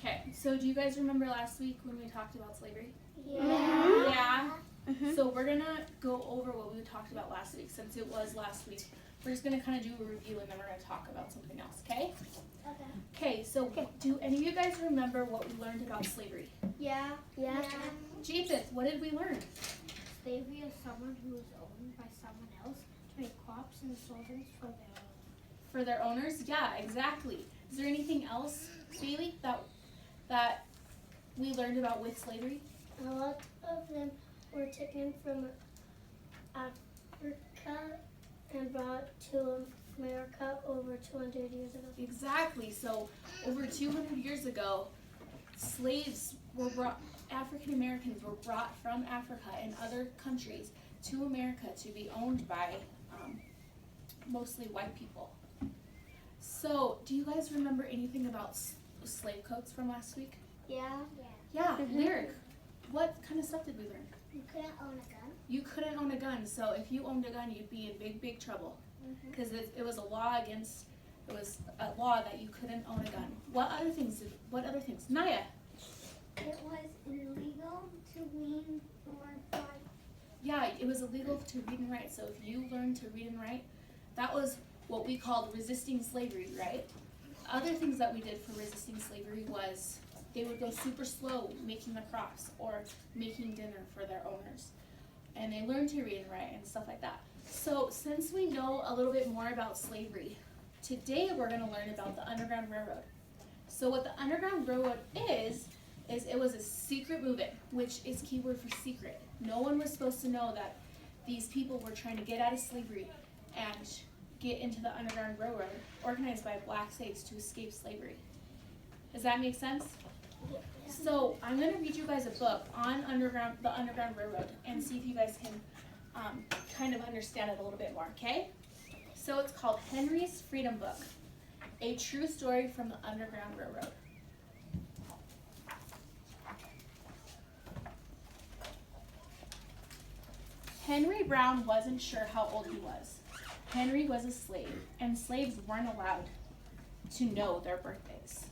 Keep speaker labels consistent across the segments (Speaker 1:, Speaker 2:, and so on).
Speaker 1: Okay, so do you guys remember last week when we talked about slavery?
Speaker 2: Yeah.
Speaker 1: Yeah? So we're going to go over what we talked about last week since it was last week. We're just going to kind of do a review and then we're going to talk about something else, okay? Okay, so do any of you guys remember what we learned about slavery?
Speaker 2: Yeah.
Speaker 1: Jason, what did we learn?
Speaker 2: Slavery is someone who is owned by someone else to make crops and servants for their own.
Speaker 1: For their owners? Yeah, exactly. Is there anything else, Bailey, that we learned about with slavery?
Speaker 3: A lot of them were taken from Africa and brought to America over 200 years ago.
Speaker 1: Exactly. So over 200 years ago, slaves were brought, African Americans were brought from Africa and other countries to America to be owned by mostly white people. So do you guys remember anything about slave codes from last week?
Speaker 3: Yeah.
Speaker 1: Yeah, lyric. What kind of stuff did we learn?
Speaker 3: You couldn't own a gun.
Speaker 1: You couldn't own a gun, so if you owned a gun, you'd be in big trouble. Because it was a law that you couldn't own a gun. What other things? Naya?
Speaker 3: It was illegal to read or write.
Speaker 1: Yeah, it was illegal to read and write. So if you learned to read and write, that was what we called resisting slavery, right? Other things that we did for resisting slavery was they would go super slow making the crops or making dinner for their owners. And they learned to read and write and stuff like that. So since we know a little bit more about slavery, today we're going to learn about the Underground Railroad. So what the Underground Railroad is it was a secret movement, which is keyword for secret. No one was supposed to know that these people were trying to get out of slavery and get into the Underground Railroad, organized by black slaves to escape slavery. Does that make sense? So I'm going to read you guys a book on the Underground Railroad and see if you guys can kind of understand it a little bit more, okay? So it's called Henry's Freedom Book, a true story from the Underground Railroad. Henry Brown wasn't sure how old he was. Henry was a slave, and slaves weren't allowed to know their birthdays.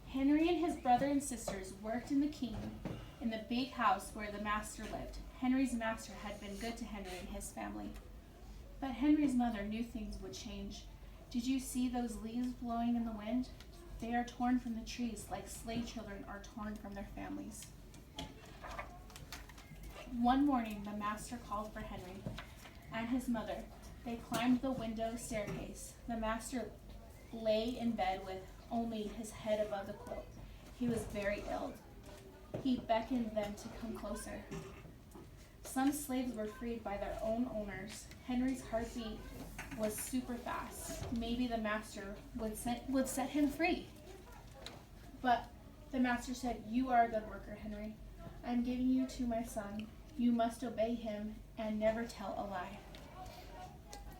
Speaker 1: Henry and his brother and sisters worked in the big house where the master lived. Henry's master had been good to Henry and his family. But Henry's mother knew things would change. Did you see those leaves blowing in the wind? They are torn from the trees like slave children are torn from their families. One morning, the master called for Henry and his mother. They climbed the window staircase. The master lay in bed with only his head above the quilt. He was very ill. He beckoned them to come closer. Some slaves were freed by their own owners. Henry's heartbeat was super fast. Maybe the master would set him free. But the master said, "You are a good worker, Henry. I'm giving you to my son. You must obey him and never tell a lie."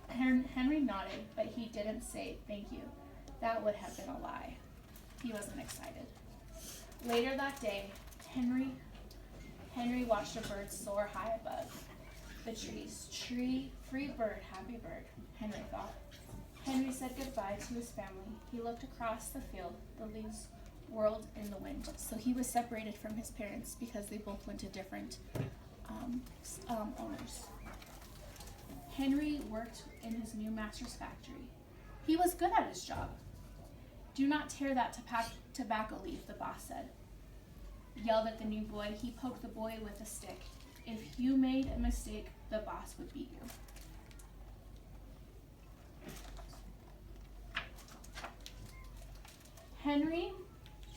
Speaker 1: Henry nodded, but he didn't say thank you. That would have been a lie. He wasn't excited. Later that day, Henry watched a bird soar high above the trees. Free bird, happy bird, Henry thought. Henry said goodbye to his family. He looked across the field. The leaves whirled in the wind. So he was separated from his parents because they both went to different owners. Henry worked in his new master's factory. He was good at his job. "Do not tear that tobacco leaf," the boss yelled at the new boy. He poked the boy with a stick. If you made a mistake, the boss would beat you. Henry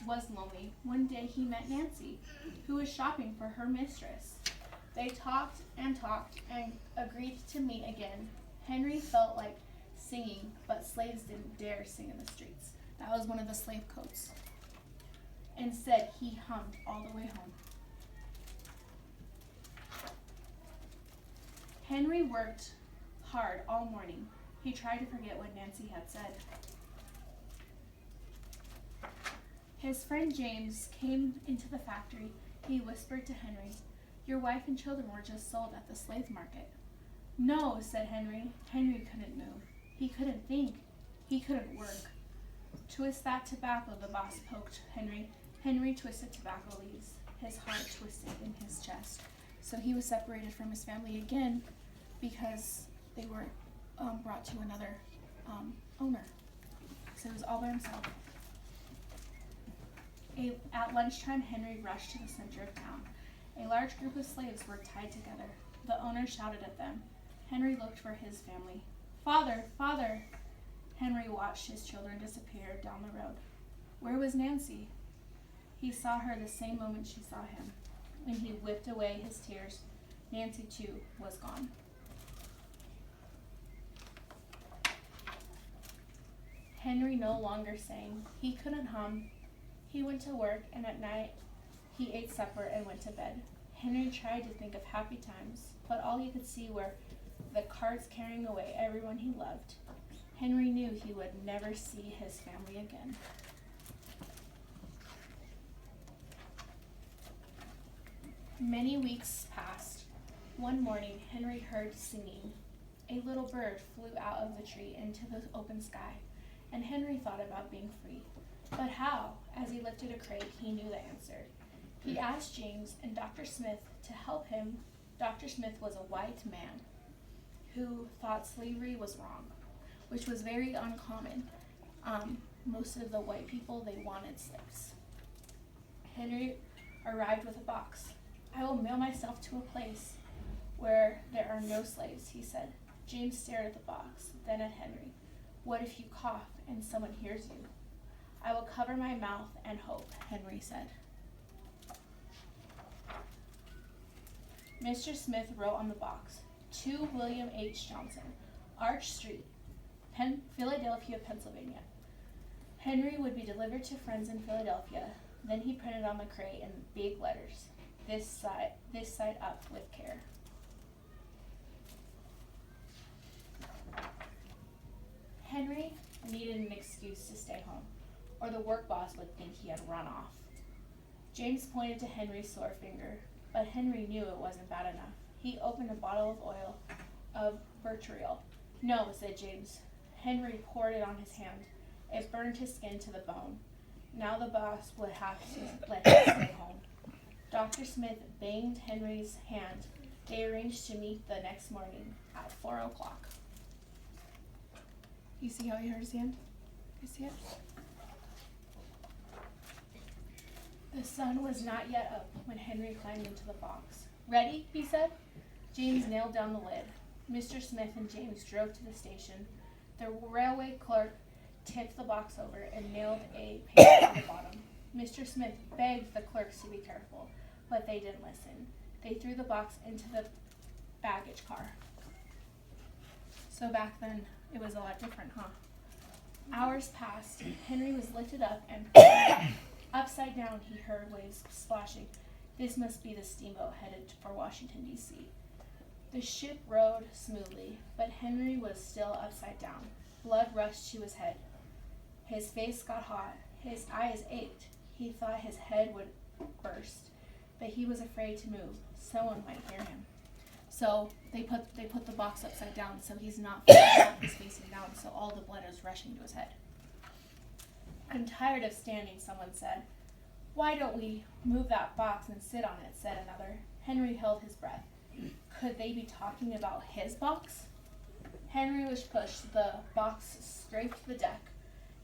Speaker 1: was lonely. One day he met Nancy, who was shopping for her mistress. They talked and agreed to meet again. Henry felt like singing, but slaves didn't dare sing in the streets. That was one of the slave codes. Instead, he hummed all the way home. Henry worked hard all morning. He tried to forget what Nancy had said. His friend James came into the factory. He whispered to Henry, "Your wife and children were just sold at the slave market." "No," said Henry. Henry couldn't move. He couldn't think. He couldn't work. Twist that tobacco, the boss poked Henry. Henry twisted tobacco leaves. His heart twisted in his chest. So he was separated from his family again because they were brought to another owner. So he was all by himself. At lunchtime, Henry rushed to the center of town. A large group of slaves were tied together. The owner shouted at them. Henry looked for his family. Father, father! Henry watched his children disappear down the road. Where was Nancy? He saw her the same moment she saw him. When he whipped away his tears, Nancy too was gone. Henry no longer sang. He couldn't hum. He went to work, and at night he ate supper and went to bed. Henry tried to think of happy times, but all he could see were the carts carrying away everyone he loved. Henry knew he would never see his family again. Many weeks passed. One morning, Henry heard singing. A little bird flew out of the tree into the open sky, and Henry thought about being free. But how? As he lifted a crate, he knew the answer. He asked James and Dr. Smith to help him. Dr. Smith was a white man who thought slavery was wrong, which was very uncommon. Most of the white people, they wanted slaves. Henry arrived with a box. I will mail myself to a place where there are no slaves, he said. James stared at the box, then at Henry. What if you cough and someone hears you? I will cover my mouth and hope, Henry said. Mr. Smith wrote on the box, to William H. Johnson, Arch Street, Philadelphia, Pennsylvania. Henry would be delivered to friends in Philadelphia. Then he printed on the crate in big letters, this side up with care. Henry needed an excuse to stay home, or the work boss would think he had run off. James pointed to Henry's sore finger, but Henry knew it wasn't bad enough. He opened a bottle of oil of vitriol. No, said James. Henry poured it on his hand. It burned his skin to the bone. Now the boss would have to let him stay home. Dr. Smith banged Henry's hand. They arranged to meet the next morning at 4 o'clock. You see how he hurt his hand? You see it? The sun was not yet up when Henry climbed into the box. Ready? He said. James nailed down the lid. Mr. Smith and James drove to the station. The railway clerk tipped the box over and nailed a paper to the bottom. Mr. Smith begged the clerks to be careful, but they didn't listen. They threw the box into the baggage car. So back then, it was a lot different, huh? Hours passed. Henry was lifted up and upside down he heard waves splashing. This must be the steamboat headed for Washington, D.C. The ship rode smoothly, but Henry was still upside down. Blood rushed to his head. His face got hot. His eyes ached. He thought his head would burst, but he was afraid to move. Someone might hear him. So they put the box upside down so he's not facing up, he's facing down, so all the blood is rushing to his head. I'm tired of standing, someone said. Why don't we move that box and sit on it, said another. Henry held his breath. Could they be talking about his box? Henry was pushed. The box scraped the deck.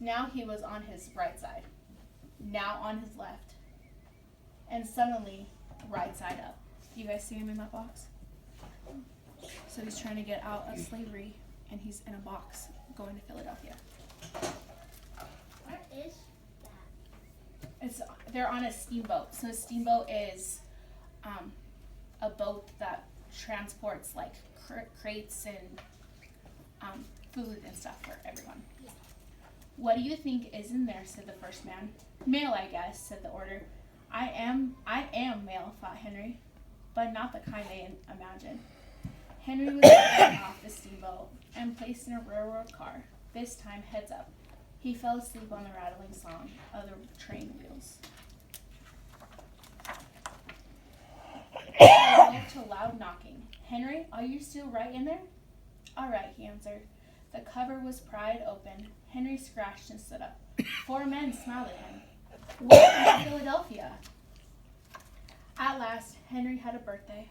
Speaker 1: Now he was on his right side. Now on his left. And suddenly, right side up. You guys see him in that box? So he's trying to get out of slavery, and he's in a box going to Philadelphia.
Speaker 2: What is that?
Speaker 1: They're on a steamboat. So a steamboat is a boat that transports like crates and food and stuff for everyone.
Speaker 2: Yeah.
Speaker 1: What do you think is in there, said the first man. Mail, I guess, said the order. I am mail, thought Henry, but not the kind they imagined. Henry was taken off the steamboat and placed in a railroad car, this time heads up. He fell asleep on the rattling song of the train wheels. He awoke to loud knocking. Henry, are you still right in there? All right, he answered. The cover was pried open. Henry scratched and stood up. 4 men smiled at him. Welcome to Philadelphia. At last, Henry had a birthday.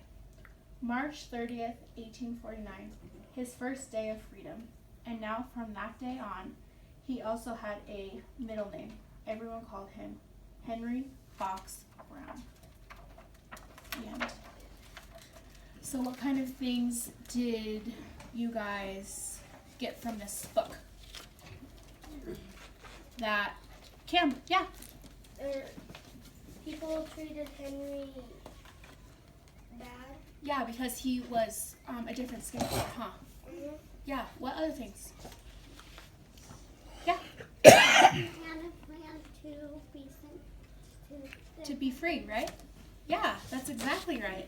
Speaker 1: March 30th, 1849, his first day of freedom. And now from that day on, he also had a middle name. Everyone called him Henry Fox Brown. The end. So what kind of things did you guys get from this book? That Cam, yeah.
Speaker 3: People treated Henry bad.
Speaker 1: Yeah, because he was a different skin color, huh?
Speaker 3: Mm-hmm.
Speaker 1: Yeah, what other things? Yeah.
Speaker 2: Hannah planned to be sent
Speaker 1: To be free, right? Yeah, that's exactly right.